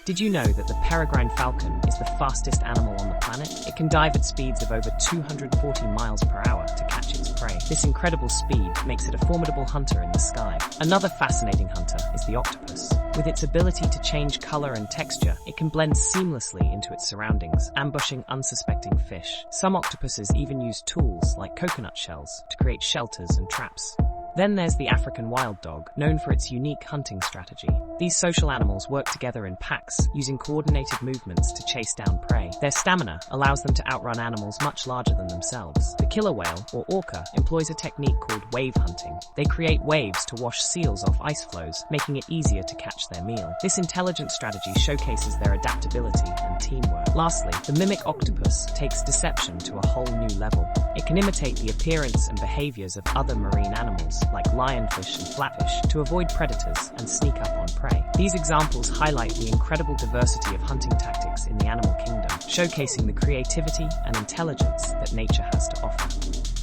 Did you know that the peregrine falcon is the fastest animal on the planet? It can dive at speeds of over 240 miles per hour to catch its prey. This incredible speed makes it a formidable hunter in the sky. Another fascinating hunter is the octopus. With its ability to change color and texture, it can blend seamlessly into its surroundings, ambushing unsuspecting fish. Some octopuses even use tools like coconut shells to create shelters and traps. Then there's the African wild dog, known for its unique hunting strategy. These social animals work together in packs, using coordinated movements to chase down prey. Their stamina allows them to outrun animals much larger than themselves. The killer whale, or orca, employs a technique called wave hunting. They create waves to wash seals off ice floes, making it easier to catch their meal. This intelligent strategy showcases their adaptability and teamwork. Lastly, the mimic octopus takes deception to a whole new level. It can imitate the appearance and behaviors of other marine animals, like lionfish and flatfish, to avoid predators and sneak up on prey. These examples highlight the incredible diversity of hunting tactics in the animal kingdom, showcasing the creativity and intelligence that nature has to offer.